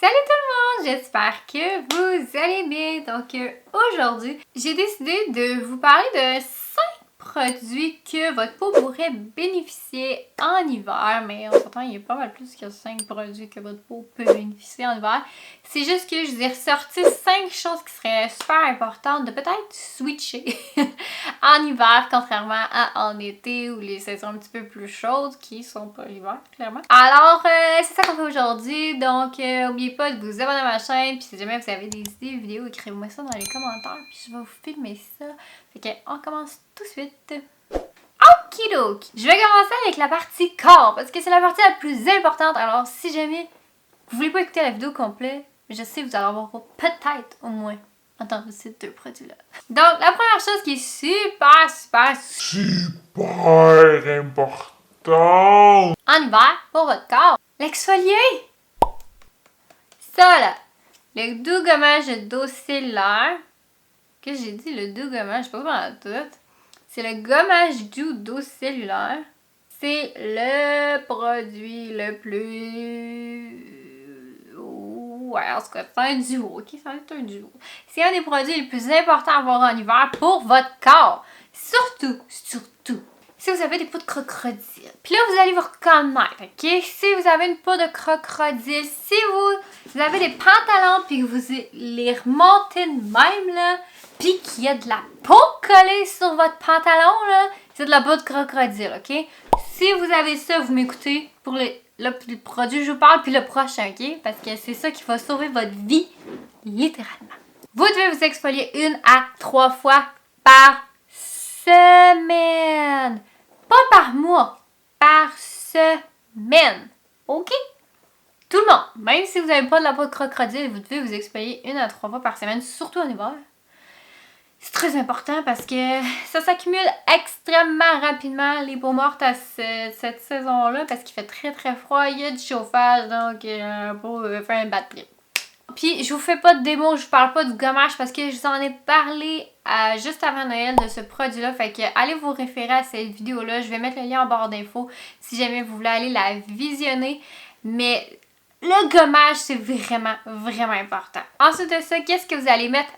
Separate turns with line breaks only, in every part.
Salut tout le monde, j'espère que vous allez bien. Donc aujourd'hui, j'ai décidé de vous parler de 5 produits que votre peau pourrait bénéficier en hiver. Mais on s'entend, il y a pas mal plus que 5 produits que votre peau peut bénéficier en hiver. C'est juste que je vous ai ressorti 5 choses qui seraient super importantes de peut-être switcher en hiver, contrairement à en été ou les saisons un petit peu plus chaudes qui sont pas l'hiver, clairement. Alors, c'est ça qu'on fait aujourd'hui. Donc, n'oubliez pas de vous abonner à ma chaîne. Puis si jamais vous avez des idées vidéos, écrivez-moi ça dans les commentaires. Puis je vais vous filmer ça. Fait qu'on commence tout de suite. Okidoki! Je vais commencer avec la partie corps parce que c'est la partie la plus importante. Alors, si jamais vous voulez pas écouter la vidéo complète, je sais que vous allez avoir peut-être au moins entendu ces 2 produits-là. Donc, la première chose qui est super important en hiver pour votre corps, l'exfolier. Ça là, le doux gommage d'eau cellulaire. Que j'ai dit le doux gommage, je sais pas comment tout. C'est le gommage doux d'eau cellulaire. C'est le produit le plus... Ouais, en tout cas, c'est un duo, ok? Ça va être un duo. C'est un des produits les plus importants à avoir en hiver pour votre corps. Surtout, si vous avez des peaux de crocodile. Puis là, vous allez vous reconnaître, ok? Si vous avez une peau de crocodile, si vous avez des pantalons puis que vous les remontez de même, là, puis qu'il y a de la peau collée sur votre pantalon, là, c'est de la peau de crocodile, ok? Si vous avez ça, vous m'écoutez pour le produit je vous parle, puis le prochain, ok? Parce que c'est ça qui va sauver votre vie, littéralement. Vous devez vous exfolier 1 à 3 fois par semaine. Pas par mois, par semaine. OK? Tout le monde, même si vous n'avez pas de la peau de crocodile, vous devez vous exfolier 1 à 3 fois par semaine, surtout en hiver. C'est très important parce que ça s'accumule extrêmement rapidement, les peaux mortes à cette saison-là, parce qu'il fait très froid, il y a du chauffage, donc pour faire un bad trip. Puis je vous fais pas de démo, je vous parle pas du gommage parce que je vous en ai parlé juste avant Noël de ce produit-là. Fait que allez vous référer à cette vidéo-là. Je vais mettre le lien en barre d'infos si jamais vous voulez aller la visionner. Mais le gommage, c'est vraiment important. Ensuite de ça, qu'est-ce que vous allez mettre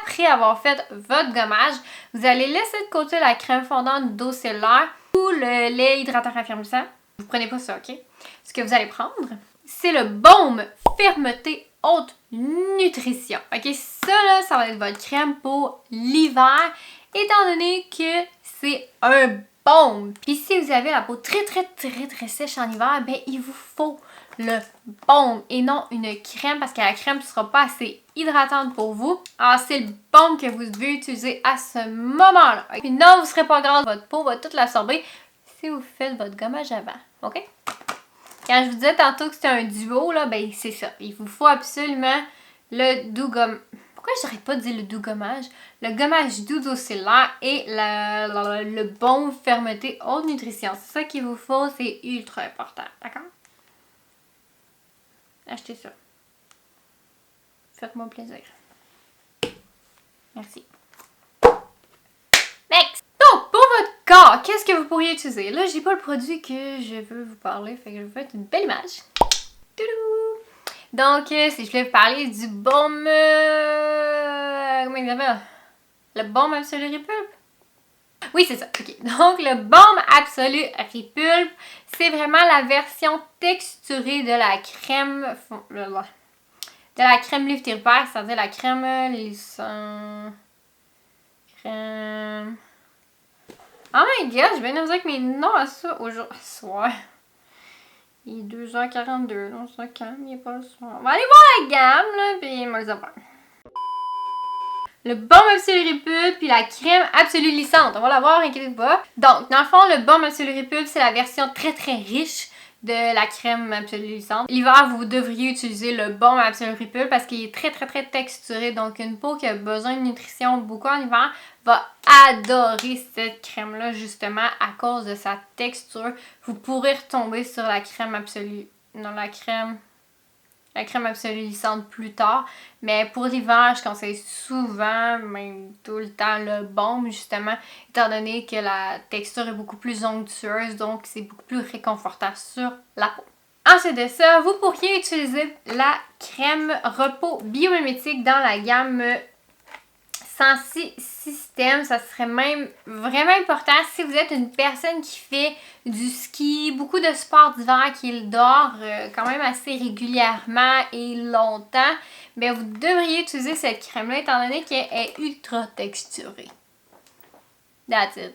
après avoir fait votre gommage? Vous allez laisser de côté la crème fondante d'eau cellulaire ou le lait hydratant raffermissant. Vous prenez pas ça, ok? Ce que vous allez prendre, c'est le baume fermeté haute nutrition. Ok, ça là, ça va être votre crème pour l'hiver, étant donné que c'est un baume. Puis si vous avez la peau très sèche en hiver, ben il vous faut le baume et non une crème parce que la crème ne sera pas assez hydratante pour vous. Alors c'est le baume que vous devez utiliser à ce moment-là. Puis non, vous ne serez pas grasse, votre peau va toute l'absorber si vous faites votre gommage avant. Ok? Quand je vous disais tantôt que c'était un duo, là, ben c'est ça. Il vous faut absolument le doux gommage. Pourquoi je n'arrête pas de dire le doux gommage? Le gommage doux d'eau cellulaire et le baume fermeté haute nutrition. C'est ça qu'il vous faut, c'est ultra important. D'accord? Achetez ça. Faites-moi plaisir. Merci. Next! Donc, pour votre corps, qu'est-ce que vous pourriez utiliser? Là, j'ai pas le produit que je veux vous parler, fait que je vais vous faire une belle image. Toudou! Donc, si je voulais vous parler du baume... comment il s'appelle? Le baume Absolu Repulpe? Oui, c'est ça. OK. Donc, le baume Absolu Repulpe, c'est vraiment la version texturée de la crème... de la crème Lift Repair, c'est-à-dire la crème lissant... Crème... Oh my god, j'ai bien amusé avec mes noms à ça aujourd'hui. Soir. Il est 2h42, on se calme, il est pas le soir. On va aller voir la gamme, là, puis moi les affaires. Le baume Absolu Repulpe puis la crème Absolu Lissante. On va la voir, inquiétez-vous pas. Donc, dans le fond, le baume Absolu Repulpe, c'est la version très riche de la crème Absolu Lissante. L'hiver, vous devriez utiliser le baume Absolu Repulpe parce qu'il est très texturé. Donc, une peau qui a besoin de nutrition beaucoup en hiver va adorer cette crème-là, justement, à cause de sa texture. Vous pourrez retomber sur la crème Absolu... Non, la crème Absolu Lissante plus tard. Mais pour l'hiver, je conseille souvent, même tout le temps, le baume, justement, étant donné que la texture est beaucoup plus onctueuse, donc c'est beaucoup plus réconfortant sur la peau. Ensuite de ça, vous pourriez utiliser la crème repos biomimétique dans la gamme Sensi System. Ça serait même vraiment important si vous êtes une personne qui fait du ski, beaucoup de sports d'hiver, qui dort quand même assez régulièrement et longtemps. Bien, vous devriez utiliser cette crème-là étant donné qu'elle est ultra texturée. That's it.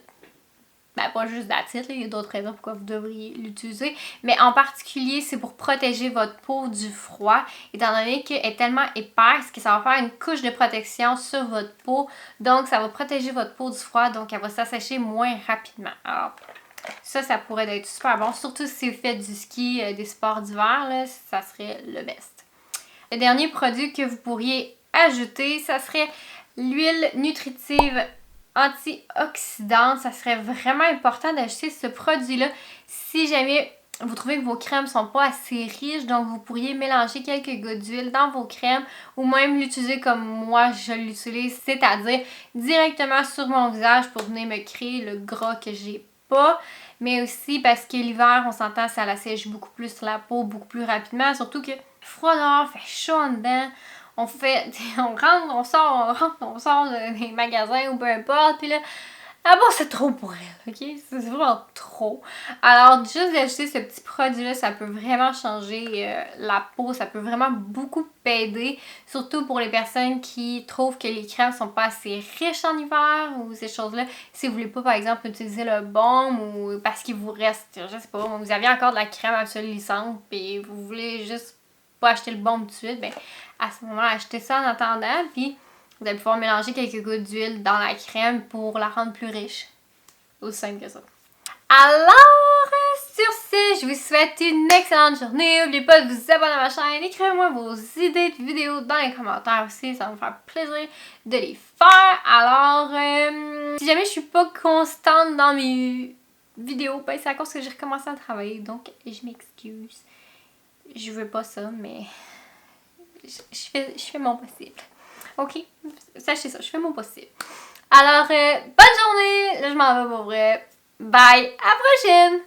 Ben, pas juste that's it, il y a d'autres raisons pourquoi vous devriez l'utiliser. Mais en particulier, c'est pour protéger votre peau du froid, étant donné qu'elle est tellement épaisse que ça va faire une couche de protection sur votre peau. Donc, ça va protéger votre peau du froid, donc elle va s'assécher moins rapidement. Alors, ça pourrait être super bon, surtout si vous faites du ski, des sports d'hiver, là, ça serait le best. Le dernier produit que vous pourriez ajouter, ça serait l'huile nutritive antioxydante. Ça serait vraiment important d'acheter ce produit-là si jamais vous trouvez que vos crèmes sont pas assez riches. Donc, vous pourriez mélanger quelques gouttes d'huile dans vos crèmes ou même l'utiliser comme moi je l'utilise, c'est-à-dire directement sur mon visage pour venir me créer le gras que j'ai pas. Mais aussi parce que l'hiver, on s'entend, ça l'assèche beaucoup plus la peau, beaucoup plus rapidement. Surtout que froid dehors, fait chaud en dedans. On sort des magasins ou peu importe, puis là, ah bon, c'est trop pour elle, ok? C'est vraiment trop. Alors, juste d'acheter ce petit produit-là, ça peut vraiment changer la peau, ça peut vraiment beaucoup aider, surtout pour les personnes qui trouvent que les crèmes sont pas assez riches en hiver ou ces choses-là. Si vous voulez pas, par exemple, utiliser le baume ou parce qu'il vous reste, je sais pas, vous avez encore de la crème absolument et vous voulez juste pas acheter le baume tout de suite, ben à ce moment-là, achetez ça en attendant, puis vous allez pouvoir mélanger quelques gouttes d'huile dans la crème pour la rendre plus riche. Aussi simple que ça. Alors, sur ce, je vous souhaite une excellente journée. N'oubliez pas de vous abonner à ma chaîne. Écrivez-moi vos idées de vidéos dans les commentaires aussi. Ça va me faire plaisir de les faire. Alors, si jamais je suis pas constante dans mes vidéos, ben c'est à cause que j'ai recommencé à travailler. Donc, je m'excuse. Je veux pas ça, mais je fais mon possible. Ok? Sachez ça, je fais mon possible. Alors, bonne journée! Là, je m'en vais pour vrai. Bye! À la prochaine!